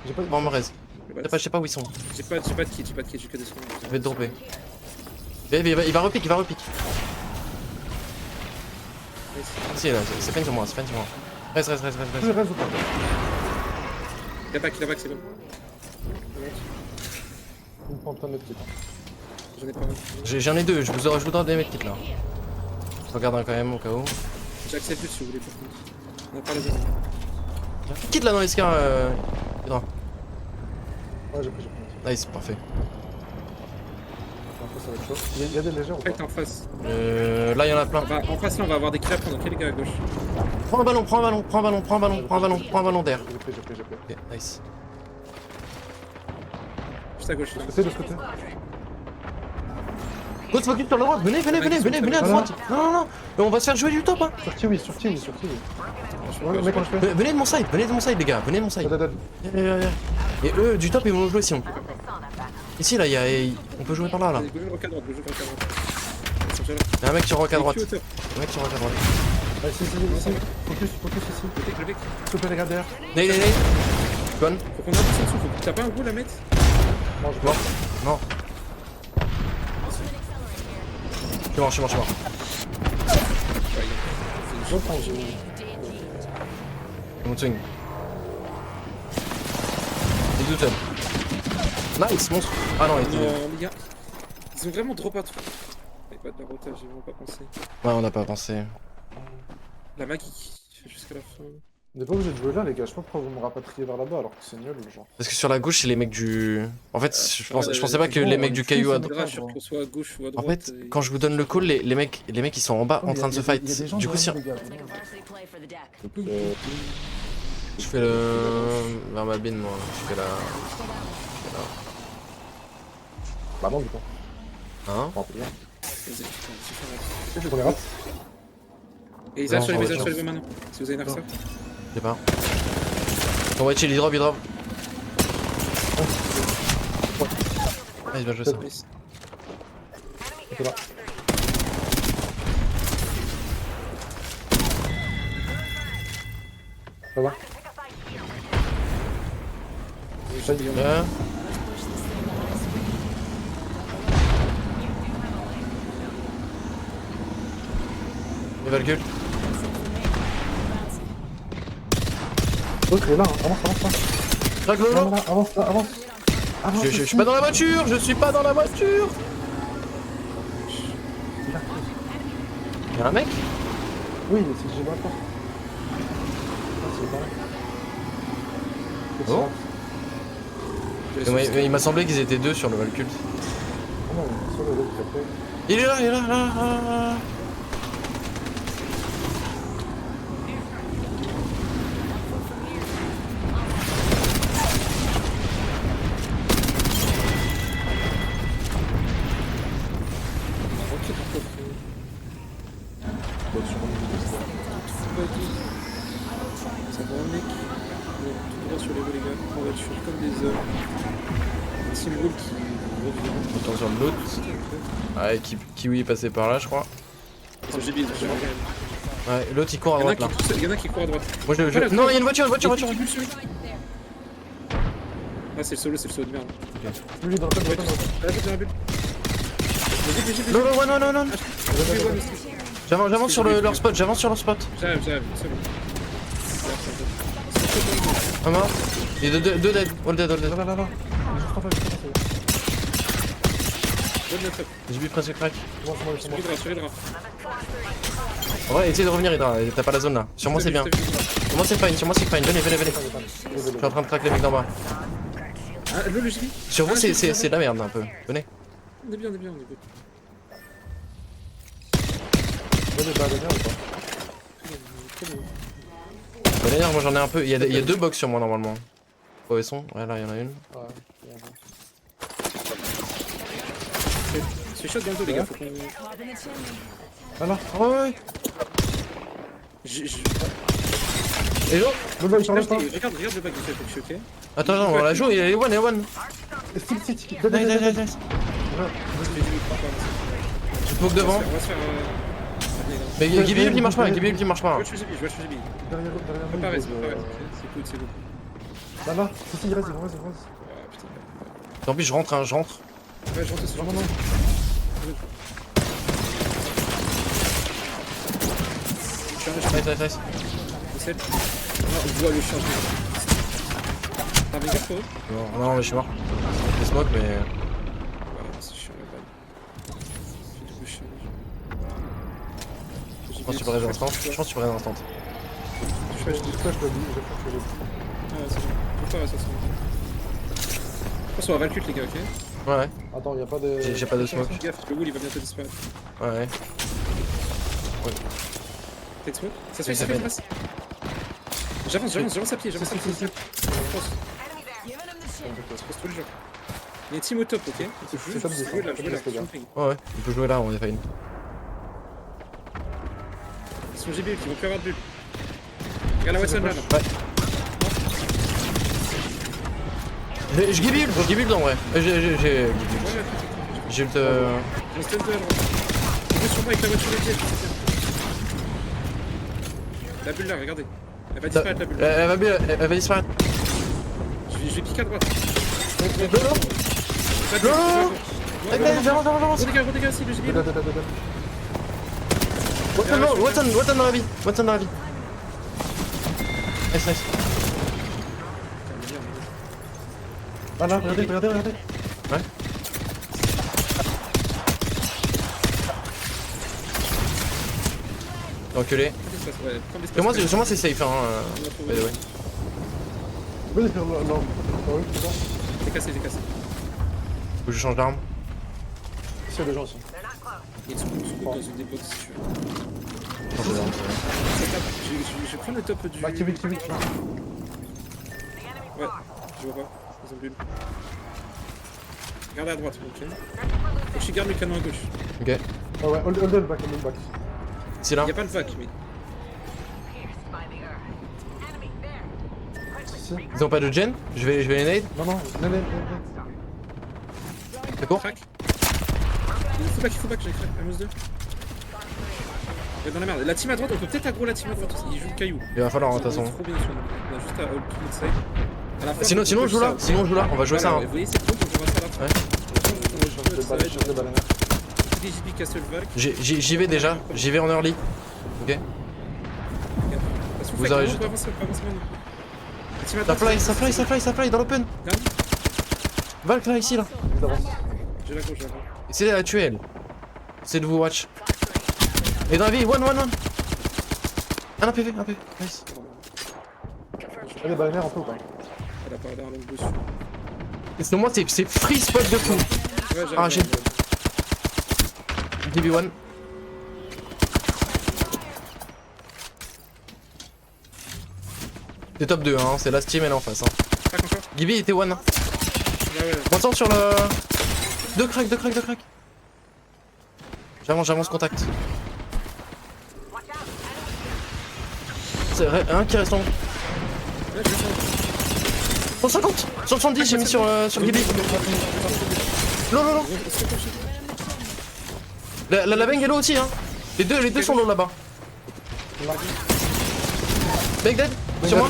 Speaker 5: J'ai pas.
Speaker 2: Bon, me raise.
Speaker 3: Le
Speaker 2: Je
Speaker 3: bat.
Speaker 2: sais pas où ils sont.
Speaker 3: J'ai pas de kit, j'ai que des secondes.
Speaker 2: Je vais te dropper. Il va repique. Si, là, c'est fine sur moi. Reste.
Speaker 5: Je reste ou pas.
Speaker 3: Il a back, c'est bon.
Speaker 5: Il me prend plein de petits.
Speaker 3: J'en ai pas.
Speaker 2: J'en ai deux. Je vous donne des medkits là. Je regarde un quand même au cas où.
Speaker 3: J'ai accès plus si vous voulez par contre. On a pas la zone.
Speaker 2: J'ai un kit là dans les scars. Hydra.
Speaker 5: Ouais, j'ai pris.
Speaker 2: Nice, parfait.
Speaker 5: Après, ça va être chaud. Il y a des légères ou
Speaker 3: En fait,
Speaker 5: pas.
Speaker 3: en face.
Speaker 2: Là, il y en a plein.
Speaker 3: En face, là, on va avoir des kills à prendre. Ok, les gars à gauche.
Speaker 2: Prends un ballon d'air.
Speaker 5: J'ai pris.
Speaker 2: Ok, nice.
Speaker 3: Juste à gauche.
Speaker 5: De ce côté.
Speaker 2: Go se focus sur la droite. Venez à droite. Non. Mais on va se faire jouer du top hein.
Speaker 5: Sur Kiwi. Ouais, mec, quand je fais.
Speaker 2: Venez de mon side, les gars. Venez de mon side.
Speaker 5: Dead.
Speaker 2: Et eux, du top, ils vont jouer si on. Ici, là, on peut jouer par là.
Speaker 3: Bouge le rock à droite. Ils sont déjà là.
Speaker 2: Il y a un mec sur rock à droite.
Speaker 3: Qui est au top.
Speaker 5: Ouais, si. Focus ici.
Speaker 3: Le mec.
Speaker 5: S'il te plaît, les gars derrière.
Speaker 2: Nade. Bonne.
Speaker 3: Faut qu'on avance en dessous. T'as pas un goal à mettre?
Speaker 5: Non, je
Speaker 2: Mort. Non. Je suis mort.
Speaker 5: Je prends.
Speaker 2: Mon swing. Il est tout seul. Nice, monstre. Ah non, il était.
Speaker 3: Non, les gars. Ils ont vraiment drop à tout. Mais pas de la rotage, j'ai vraiment pas pensé.
Speaker 2: Ouais, on n'a pas pensé.
Speaker 3: La Maggie qui fait jusqu'à la fin.
Speaker 5: On n'est pas obligé de jouer là, les gars. Je sais pas pourquoi vous me rapatriez vers là-bas alors que c'est nul, genre.
Speaker 2: Parce que sur la gauche, c'est les mecs du. En fait, je pensais pas que les mecs du caillou à droite.
Speaker 3: Faudra sur qu'on soit à gauche ou à
Speaker 2: En
Speaker 3: droite.
Speaker 2: fait, quand je vous donne le call, les mecs ils sont en bas en train de se fight. Du coup, si je fais le. Vers ma bine, moi. Je fais la.
Speaker 5: Bah non, du coup.
Speaker 2: Hein?
Speaker 5: Bon, c'est bien.
Speaker 3: Vas-y,
Speaker 5: Je fais qu'on les rate.
Speaker 3: Et ils arrivent sur
Speaker 2: Non,
Speaker 3: les
Speaker 2: on va
Speaker 3: maisons maintenant. Si vous avez un arceur.
Speaker 2: Je sais pas. On va chill, il drop. Ah, il va jouer ça.
Speaker 3: Nice.
Speaker 5: C'est là. Ça va.
Speaker 3: j'ai dit.
Speaker 2: Bien. Il va le cul.
Speaker 5: L'autre il est là, hein. Avance, avance, avance.
Speaker 2: Crac le
Speaker 5: Là,
Speaker 2: long.
Speaker 5: là, avance, là, avance. Avance,
Speaker 2: Je suis pas dans la voiture, je suis pas dans la voiture. Y'a un mec?
Speaker 5: Oui, mais c'est que je vois pas. Ah, c'est pas là.
Speaker 2: Bon. Il m'a semblé qu'ils étaient deux sur le Valcult.
Speaker 5: Ah non, mais sur le l'autre qui après.
Speaker 2: Il est là, il est là, là, là, là.
Speaker 3: Ça va un mec. Bon, tout droit sur les roues les gars. En voiture comme des hommes. Un team roule qui revient.
Speaker 2: Attention de l'autre. Ouais, Kiwi est passé par là, je crois.
Speaker 3: J'ai bien,
Speaker 2: Ouais, l'autre il court à
Speaker 3: il y en a
Speaker 2: droite là.
Speaker 3: il y en a qui court à droite.
Speaker 2: Moi je. Non, il y a une voiture, une voiture.
Speaker 3: Ah, c'est le solo de merde.
Speaker 5: Lui, dans la tête, dans la tête, dans la tête.
Speaker 3: Ah, j'ai un but.
Speaker 2: Non, non. J'avance sur leur spot, j'avance sur leur spot.
Speaker 3: J'arrive, c'est bon.
Speaker 2: Un mort. Il y a deux dead. All dead.
Speaker 5: Là, là, là, là. Juste en face, juste en face.
Speaker 3: Bonne note.
Speaker 2: J'ai vu presque crack.
Speaker 5: C'est bon, c'est bon, c'est bon.
Speaker 3: Sur Hydra.
Speaker 2: En vrai, essaye de revenir, Hydra. T'as pas la zone là. Sur moi c'est bien. Sur moi c'est fine. Venez. Je suis en train de craquer les mecs d'en bas.
Speaker 3: Ah, le JB.
Speaker 2: Sur vous c'est de la merde un peu. Venez.
Speaker 3: On est bien, on est good.
Speaker 5: Là, les balles, ou pas?
Speaker 2: Venez, moi j'en ai un peu. Il y a deux box sur moi normalement. Où ils sont? Ouais, là il y en a une.
Speaker 5: Ouais, il y a un bon.
Speaker 3: C'est chaud dans le dos, les gars. Faut qu'on.
Speaker 5: Ah là,
Speaker 2: Ouais. Et l'autre?
Speaker 5: le bug, sur le pas.
Speaker 3: Regarde le bug, il fait, je suis ok.
Speaker 2: Attends, on la joue, il est one.
Speaker 5: Stick.
Speaker 2: Nice. Je smoke devant.
Speaker 3: On va se faire.
Speaker 2: Mais Gibby il marche pas.
Speaker 3: Je vois le JB.
Speaker 5: Derrière,
Speaker 3: Préparez,
Speaker 5: lui,
Speaker 3: c'est cool.
Speaker 5: Là, là, si, il reste.
Speaker 3: Ah putain.
Speaker 2: Tant pis, je rentre.
Speaker 3: Ouais, je rentre dessus.
Speaker 5: Non.
Speaker 2: Nice.
Speaker 3: On voit le changement. T'as bien gaffe, toi?
Speaker 2: Non, mais je suis mort. Je smoke, mais.
Speaker 3: Ouais, c'est chiant la balle. Fais du push.
Speaker 2: Je pense que tu peux rester instant.
Speaker 3: Je fais, je dis.
Speaker 5: Je flash le lit.
Speaker 3: Ouais, c'est bon. Faut pas, ça se fait. Attention, on va Valcult, les gars, ok?
Speaker 2: Ouais,
Speaker 5: Attends, y'a pas de.
Speaker 2: j'ai pas de smoke.
Speaker 3: Fais gaffe, le wool il va bientôt disparaître.
Speaker 2: Ouais.
Speaker 3: T'as de smoke? Ça se
Speaker 2: Oui,
Speaker 3: fait,
Speaker 2: ça fait.
Speaker 3: J'avance à pied. Fonce. Fonce tous les jours. Il y a une team au top, ok?
Speaker 5: C'est top,
Speaker 3: Je
Speaker 5: c'est
Speaker 3: veux là,
Speaker 5: top,
Speaker 3: je veux là.
Speaker 5: c'est top.
Speaker 2: Ouais, il peut jouer là, on est fine.
Speaker 3: Ils sont GB, ils vont plus avoir de bulles. Regarde la Watson là.
Speaker 2: Ouais. Je gibule dedans, ouais. J'ai le.
Speaker 3: J'ai un stun de à droite. Il est sur moi avec la voiture de pied. La bulle là, regardez. Elle va disparaître la bulle.
Speaker 2: Elle va disparaître.
Speaker 3: Je vais piquer à droite.
Speaker 2: Lolo. J'avance.
Speaker 3: Redégage aussi, le GB.
Speaker 2: Watson dans la vie. Nice.
Speaker 5: Ah là, regardez.
Speaker 2: Ouais. Enculé. Sur moi c'est safe, hein. By the way.
Speaker 5: Oui, sur le. Non, c'est bon.
Speaker 3: T'es cassé.
Speaker 2: Faut que je change d'arme.
Speaker 5: Il y a des gens aussi.
Speaker 3: Il y a une scoop dans une des box si tu veux.
Speaker 2: Change d'arme,
Speaker 3: Ça tape. Je prends le top du.
Speaker 5: Bah, qui vite.
Speaker 3: Ouais, je vois pas. Ils ont bulle. Regardez à droite, ok. Faut que je garde le canon à gauche.
Speaker 2: Ok.
Speaker 5: Ah ouais, hold back.
Speaker 2: C'est là.
Speaker 3: Y'a pas de vac, mais.
Speaker 5: Si.
Speaker 2: Ils ont pas de gen. Je vais les nade.
Speaker 5: Non.
Speaker 2: C'est court.
Speaker 3: Crac. Il faut back, j'ai crack. Amos 2. Ouais, dans la merde. La team à droite, on peut peut-être aggro la team à droite aussi. Ils jouent le caillou.
Speaker 2: Il va falloir, de toute façon.
Speaker 3: Trop bien, on a juste à hold tout notre side. À la fin,
Speaker 2: Sinon,
Speaker 3: on
Speaker 2: sinon on
Speaker 3: peut
Speaker 2: joue là,
Speaker 3: ça.
Speaker 2: sinon on joue là, on va jouer ça.
Speaker 3: Voilà,
Speaker 2: Hein.
Speaker 3: Vous voyez cette bombe, on va ça à la fin.
Speaker 2: Ouais.
Speaker 5: Des balles, des balles.
Speaker 3: DJP Castlevac.
Speaker 2: J'y vais déjà, j'y vais en early. Ok. Vous avez jeté. Ça fly dans l'open. Valk là, ici là.
Speaker 3: J'ai la gauche, j'ai la gauche.
Speaker 2: Essayez de la tuer elle. Essayez de vous watch. Et dans la vie, one. Un PV, nice.
Speaker 5: Ah, les balles un peu ou pas?
Speaker 3: Elle a pas l'air longue dessus.
Speaker 2: Et sinon moi c'est free spot de fou.
Speaker 3: Ouais,
Speaker 2: Ah, j'ai- DB1. C'est top 2 hein, c'est la Steam elle est en face hein.
Speaker 3: Crac encore.
Speaker 2: Gibby était one.
Speaker 3: Ouais, ouais.
Speaker 2: On sent sur le... Deux crack. J'avance contact. C'est vrai, un qui reste en...
Speaker 3: Ouais, je vais faire.
Speaker 2: 150 sur 70 j'ai mis sur Gibby. Non. La bang est low aussi hein. Les deux sont low là-bas. Bang dead. Sur moi.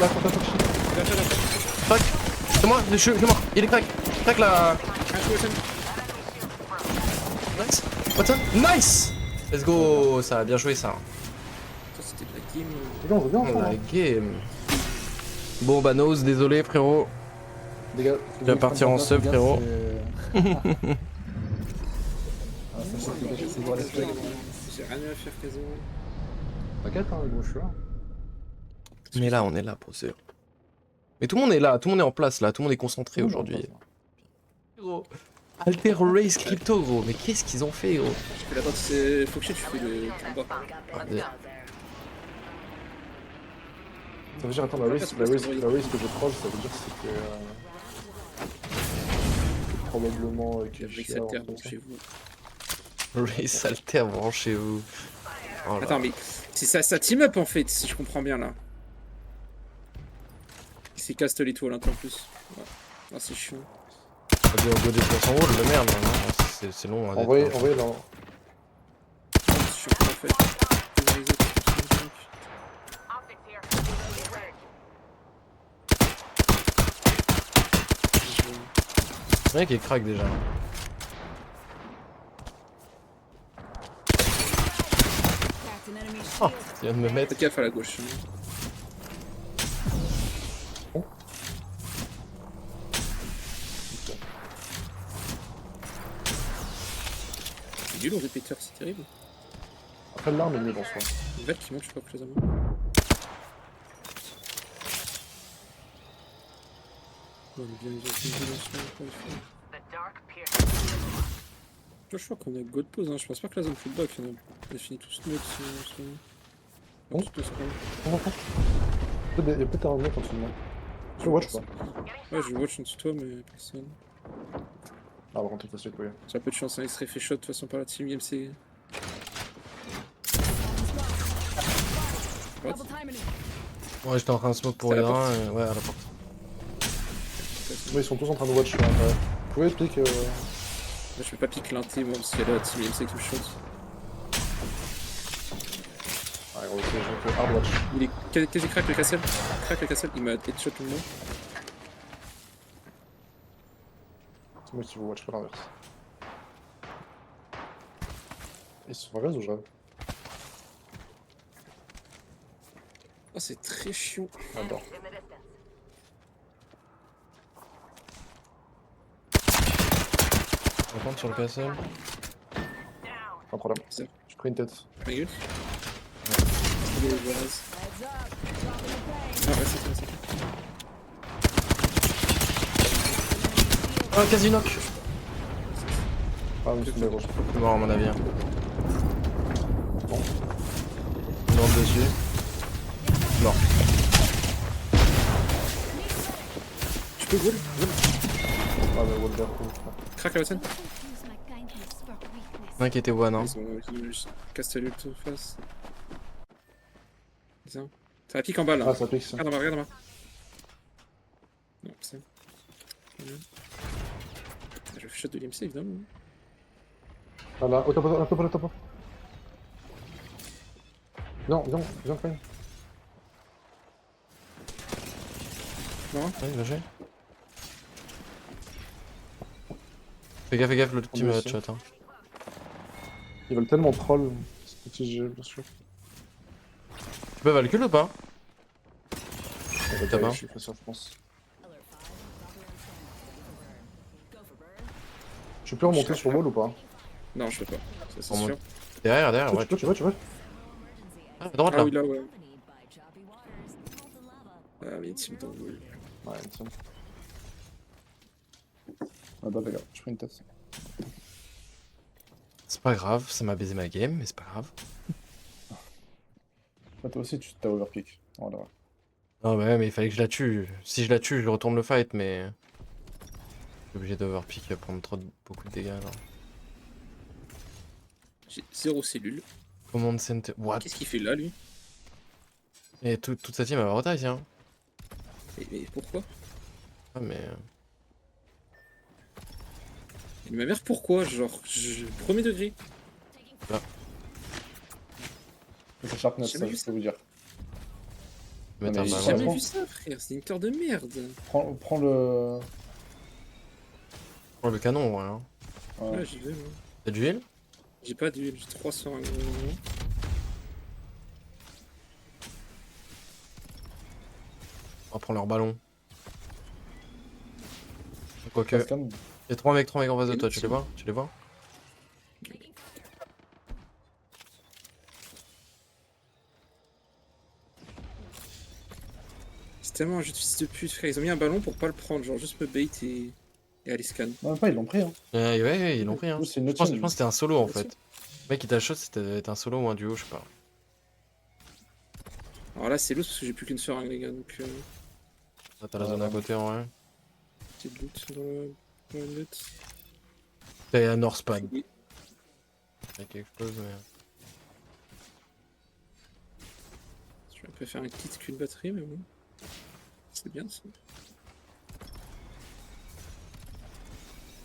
Speaker 2: Crack. C'est moi, je suis mort. Il est crack. Crack la... Nice. What's up? Nice. Let's go. Ça a bien joué ça.
Speaker 3: C'était de la game.
Speaker 5: Les gars, on veut bien ensemble.
Speaker 2: La game. Bon bah Nose, désolé frérot.
Speaker 5: Les gars,
Speaker 2: Tu vas partir en sub, frérot.
Speaker 5: C'est voir les specs.
Speaker 3: J'ai rien à faire quasiment.
Speaker 5: T'inquiète, hein, gros, je suis là.
Speaker 2: On est là pour ça. Mais tout le monde est là, tout le monde est en place là, tout le monde est concentré aujourd'hui. Gros. Alter Race Crypto gros, mais qu'est-ce qu'ils ont fait gros?
Speaker 3: Je fais la partie, c'est. Faut que tu fais le combat.
Speaker 5: Ça veut dire, attends, la race que je troll, ça veut dire que c'est probablement qu'il y a
Speaker 3: Avec
Speaker 5: Chia,
Speaker 3: cette terre,
Speaker 5: un truc
Speaker 3: donc
Speaker 5: comme ça.
Speaker 3: chez vous.
Speaker 2: Race Alter, branchez-vous. Oh là.
Speaker 3: Attends, mais c'est ça team up en fait, si je comprends bien là. C'est caste l'étoile un peu en plus. Ouais. Ah, c'est chiant.
Speaker 2: On va go des poissons rôles de merde, non, c'est long. Hein,
Speaker 5: Envoyez,
Speaker 2: d'être-
Speaker 5: envoyez là.
Speaker 3: C'est chiant en fait. Les autres,
Speaker 2: Le mec il crack déjà.
Speaker 4: Cracked an enemy
Speaker 2: Oh,
Speaker 4: shield.
Speaker 2: tu viens de me mettre.
Speaker 3: Faites gaffe à la gauche. C'est du long répéteur, c'est terrible.
Speaker 5: Après, l'arme est nulle en soi.
Speaker 3: Le vert qui monte, je sais pas que les amants. On est bien les autres violations, encore une fois. Je crois qu'on a God pause, hein. Je pense pas que la zone football finalement. On a fini tous smooth en ce moment.
Speaker 5: Bon.
Speaker 3: Tous deux, c'est pas mal.
Speaker 5: On entend. Il y a peut-être un mec en dessous de moi. Je le watch ou pas?
Speaker 3: Ouais, je watch en dessous de toi, mais personne.
Speaker 5: Ah, par contre, il faut se déployer.
Speaker 3: J'ai un peu de chance, hein. Il serait fait shot de toute façon par la team IMC. What?
Speaker 4: Double timing it.
Speaker 2: Ouais, j'étais en train de smoke pour
Speaker 3: C'est à
Speaker 2: les
Speaker 3: la
Speaker 2: reins, ouais, à la porte.
Speaker 5: Oui, ils sont tous en train de watch. Vous pouvez expliquer
Speaker 3: Moi, je peux pas piquer l'inté, moi, parce qu'il y a la team IMC qui me shot.
Speaker 5: Ah, gros, j'ai fait hard watch.
Speaker 3: Il est quasi crack le castle. Crack le castle, il m'a headshot tout le monde.
Speaker 5: C'est moi qui vous watch, pas l'inverse. Ils sont mauvaises ou je rêve?
Speaker 3: Oh, c'est très chiant.
Speaker 5: J'adore.
Speaker 2: On compte sur le castle.
Speaker 5: Pas de problème.
Speaker 3: C'est-
Speaker 5: J'ai pris une tête.
Speaker 3: Ma gueule. Il est Juarez. Ah ouais, c'est ça, c'est ça.
Speaker 2: Ah, quasi knock.
Speaker 5: Ah, mais c'est une gauche.
Speaker 2: C'est mort à mon avis. Hein. On rentre dessus. Mort.
Speaker 3: Tu peux goal?
Speaker 5: Ah, mais Walter,
Speaker 3: Crack la Watson.
Speaker 4: Use my kindness for weakness.
Speaker 2: Un qui était one hein.
Speaker 3: Ils ont juste cassé l'ult en face. Tiens. Ça la pique en bas là.
Speaker 5: Ah, ça pique ça.
Speaker 3: Regarde en bas, regarde en bas. Non, c'est ça. Je fais shot de l'IMC évidemment.
Speaker 5: Ah là, au top, au top. Non, viens quand même.
Speaker 3: Non,
Speaker 2: Ouais, bien joué. Fais gaffe, l'autre team
Speaker 5: On
Speaker 2: va
Speaker 5: est
Speaker 2: headshot. Hein.
Speaker 5: Ils veulent tellement troll. Ce petit jeu, bien sûr.
Speaker 2: Tu peux Valkyrie ou pas? T'as pas.
Speaker 5: Je suis pas sûr, je pense. Tu peux remonter sur wall ou pas?
Speaker 3: Non, je peux pas. Ça, c'est
Speaker 2: Remonte.
Speaker 3: sûr.
Speaker 2: Derrière, ouais.
Speaker 5: Tu peux.
Speaker 2: Ah, à droite
Speaker 3: Ah
Speaker 2: là.
Speaker 3: oui, là, ouais. Ah, mais il team dans le wall.
Speaker 5: Ouais, tiens. Ah bah, regarde, je prends une tête.
Speaker 2: C'est pas grave, ça m'a baisé ma game, mais c'est pas grave.
Speaker 5: Toi aussi, tu t'as overpick. Voilà.
Speaker 2: Non, mais il fallait que je la tue. Si je la tue, je retourne le fight, mais. Je suis obligé d'overpick pour prendre beaucoup de dégâts là.
Speaker 3: J'ai 0 cellules.
Speaker 2: Command center. What?
Speaker 3: Qu'est-ce qu'il fait là, lui?
Speaker 2: Et toute sa team elle va retaille, hein.
Speaker 3: Mais pourquoi?
Speaker 2: Ah, mais.
Speaker 3: Et ma mère, pourquoi? Genre, premier degré.
Speaker 5: C'est Sharpness,
Speaker 3: J'ai
Speaker 5: ça,
Speaker 3: jamais
Speaker 5: je
Speaker 3: vu
Speaker 5: peux vous dire.
Speaker 2: Mettre
Speaker 5: mais
Speaker 2: un
Speaker 5: j'ai
Speaker 3: J'ai
Speaker 2: ballon.
Speaker 3: jamais
Speaker 5: vraiment-
Speaker 3: vu ça, frère. C'est une cœur de merde.
Speaker 5: Prends le.
Speaker 2: Oh, le canon, ouais. Hein.
Speaker 5: Ouais.
Speaker 3: Ouais, j'y vais, moi.
Speaker 2: T'as du heal?
Speaker 3: J'ai pas d'huile, j'ai 300 à un gros moment.
Speaker 2: On va prendre leur ballon. Quoique.
Speaker 5: Cascade.
Speaker 2: Il y a 3 mecs en face de toi, tu les vois? Tu les vois?
Speaker 3: C'est tellement un jeu de fils de pute, frère. Ils ont mis un ballon pour pas le prendre, genre juste me bait et aller scan.
Speaker 5: Non, même pas, ils l'ont pris. Hein.
Speaker 2: Ouais, ils l'ont pris. Hein.
Speaker 5: C'est une
Speaker 2: Je
Speaker 5: autre
Speaker 2: pense
Speaker 5: team.
Speaker 2: que c'était un solo en
Speaker 3: Bien
Speaker 2: fait.
Speaker 3: sûr.
Speaker 2: Le mec, il t'a shot, c'était un solo ou un duo, je sais pas.
Speaker 3: Alors là, c'est lourd parce que j'ai plus qu'une seringue, les gars, donc
Speaker 2: Là, t'as la zone à côté en vrai.
Speaker 3: petite doute dans la note.
Speaker 2: T'es à Northpad.
Speaker 3: Oui.
Speaker 2: Il y a quelque chose, mais.
Speaker 3: Je préfère un kit qu'une batterie, mais bon. C'est bien ça.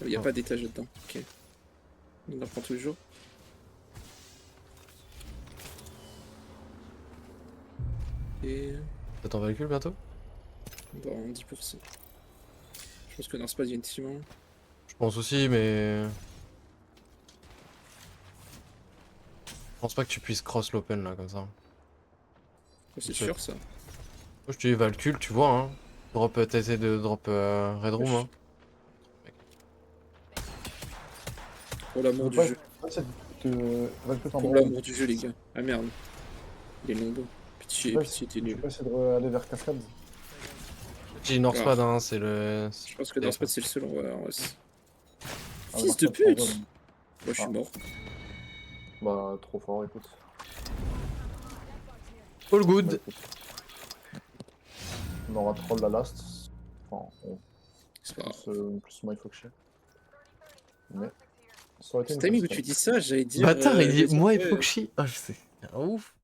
Speaker 3: Il n'y a
Speaker 2: Oh.
Speaker 3: pas d'étage dedans. Ok. On apprend tous les jours. Et
Speaker 2: T'as ton véhicule bientôt?
Speaker 3: dans 10%. Je pense que Northpad, il y a une team. Hein.
Speaker 2: Je pense aussi, mais. Je pense pas que tu puisses cross l'open là comme ça. Moi,
Speaker 3: C'est
Speaker 2: Ok.
Speaker 3: sûr ça.
Speaker 2: je te dis Valkyrie, tu vois, hein. Drop, t'essaies de drop Red Room, hein.
Speaker 3: Pour l'amour du
Speaker 5: Ouais,
Speaker 3: jeu.
Speaker 5: essaie de récupérer ton
Speaker 3: Pour
Speaker 5: ballon.
Speaker 3: l'amour du jeu, les gars. Ah merde. Il est nombreux. Pitié,
Speaker 5: Ouais,
Speaker 3: pitié, t'es
Speaker 5: Tu
Speaker 3: nul.
Speaker 5: peux essayer d'aller vers Cascade.
Speaker 2: J'ai Northpad, hein, c'est le.
Speaker 3: Je pense que Northpad, c'est le seul. Ouais,
Speaker 5: Ah,
Speaker 3: Fils
Speaker 5: mais
Speaker 3: de
Speaker 5: Northpad,
Speaker 3: pute!
Speaker 5: trop bon.
Speaker 3: Moi, je suis
Speaker 5: Ah.
Speaker 3: mort.
Speaker 5: Bah, trop fort, écoute.
Speaker 2: All
Speaker 5: Bah,
Speaker 2: good.
Speaker 5: écoute. On aura troll la last. Enfin,
Speaker 3: C'est pas grave.
Speaker 5: plus moi il faut que je sais. Mais. Ça aurait été
Speaker 3: C'est
Speaker 5: une
Speaker 3: timing où
Speaker 5: Cascade.
Speaker 3: tu dis ça, j'allais dire.
Speaker 2: Bâtard, il dit
Speaker 3: les
Speaker 2: moi il
Speaker 3: autres,
Speaker 2: faut que je chie. Ah, je sais. Ah, ouf.